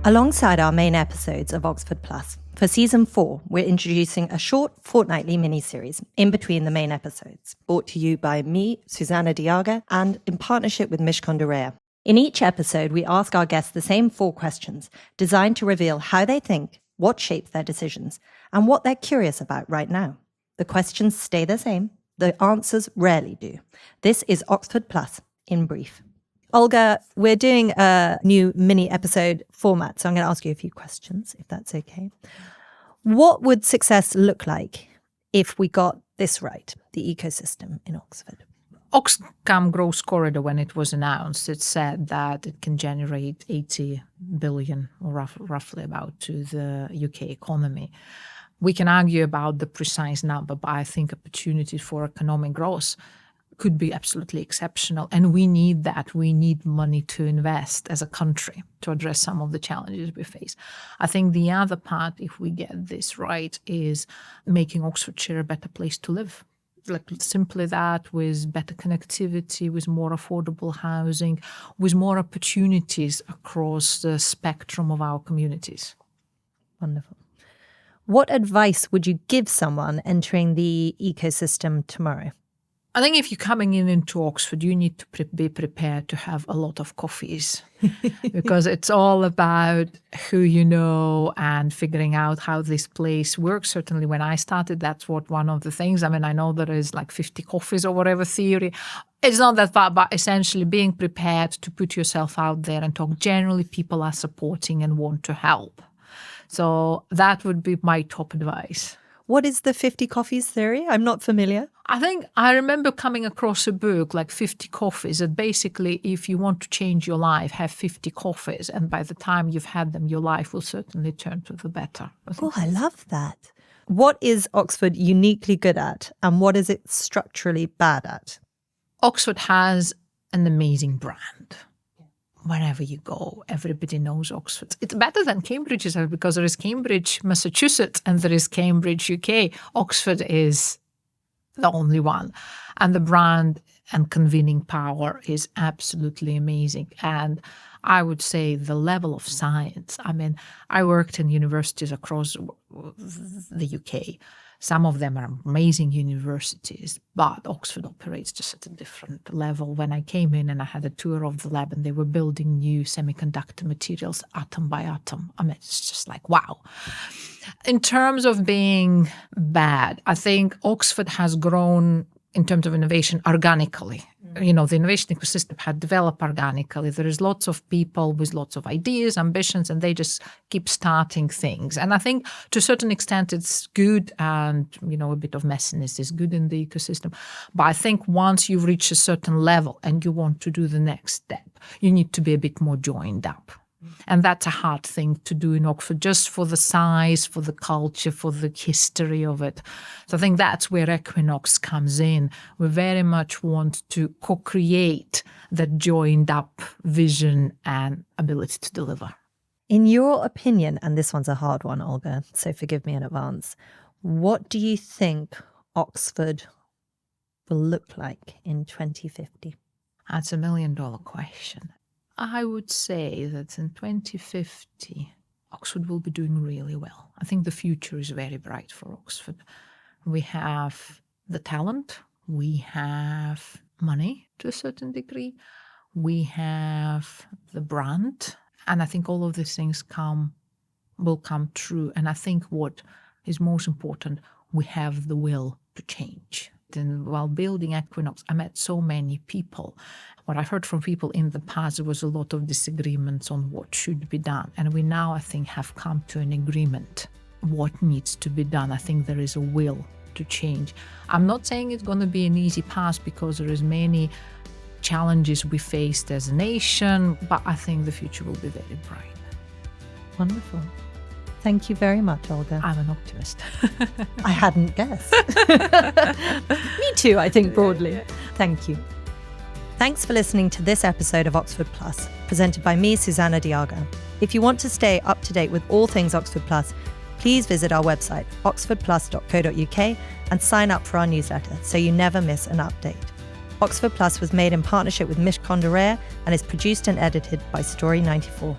Alongside our main episodes of Oxford Plus, for Season 4, we're introducing a short fortnightly mini-series in between the main episodes, brought to you by me, Susannah de Jager, and in partnership with Mishcon de Rea. In each episode, we ask our guests the same 4 questions, designed to reveal how they think, what shapes their decisions, and what they're curious about right now. The questions stay the same, the answers rarely do. This is Oxford Plus in brief. Olga, we're doing a new mini episode format, so I'm going to ask you a few questions, if that's okay. What would success look if we got this right, the ecosystem in Oxford? Oxfam Growth Corridor, when it was announced, it said that it can generate 80 billion, or roughly about, to the UK economy. We can argue about the precise number, but I think opportunity for economic growth could be absolutely exceptional. And we need that. We need money to invest as a country to address some of the challenges we face. I think the other part, if we get this right, is making Oxfordshire a better place to live. Like simply that, with better connectivity, with more affordable housing, with more opportunities across the spectrum of our communities. Wonderful. What advice would you give someone entering the ecosystem tomorrow? I think if you're coming into Oxford, you need to be prepared to have a lot of coffees because it's all about who you know and figuring out how this place works. Certainly when I started, that's one of the things. I mean, I know there is like 50 coffees or whatever theory. It's not that far, but essentially being prepared to put yourself out there and talk. Generally, people are supporting and want to help. So that would be my top advice. What is the 50 coffees theory? I'm not familiar. I remember coming across a book like 50 coffees, that basically if you want to change your life, have 50 coffees. And by the time you've had them, your life will certainly turn to the better. I love that. What is Oxford uniquely good at and what is it structurally bad at? Oxford has an amazing brand. Wherever you go, everybody knows Oxford. It's better than Cambridge is, because there is Cambridge, Massachusetts, and there is Cambridge, UK. Oxford is the only one. And the brand and convening power is absolutely amazing. And I would say the level of science. I mean, I worked in universities across the UK. Some of them are amazing universities, but Oxford operates just at a different level. When I came in and I had a tour of the lab and they were building new semiconductor materials atom by atom, I mean, it's just like, wow. In terms of being bad, I think Oxford has grown in terms of innovation organically. You know, the innovation ecosystem had developed organically. There is lots of people with lots of ideas, ambitions, and they just keep starting things. And I think to a certain extent it's good, and, you know, a bit of messiness is good in the ecosystem. But I think once you reach a certain level and you want to do the next step, you need to be a bit more joined up. And that's a hard thing to do in Oxford, just for the size, for the culture, for the history of it. So I think that's where Equinox comes in. We very much want to co-create that joined up vision and ability to deliver. In your opinion, and this one's a hard one, Olga, so forgive me in advance, what do you think Oxford will look like in 2050? That's $1 million question. I would say that in 2050, Oxford will be doing really well. I think the future is very bright for Oxford. We have the talent, we have money to a certain degree, we have the brand, and I think all of these things will come true. And I think what is most important, we have the will to change. And while building Equinox, I met so many people. What I heard from people in the past, there was a lot of disagreements on what should be done. And we now, I think, have come to an agreement what needs to be done. I think there is a will to change. I'm not saying it's going to be an easy path, because there is many challenges we faced as a nation, but I think the future will be very bright. Wonderful. Thank you very much, Olga. I'm an optimist. I hadn't guessed. Me too, I think, broadly. Thank you. Thanks for listening to this episode of Oxford Plus, presented by me, Susannah de Jager. If you want to stay up to date with all things Oxford Plus, please visit our website, oxfordplus.co.uk, and sign up for our newsletter so you never miss an update. Oxford Plus was made in partnership with Mishcon de Rea and is produced and edited by Story 94.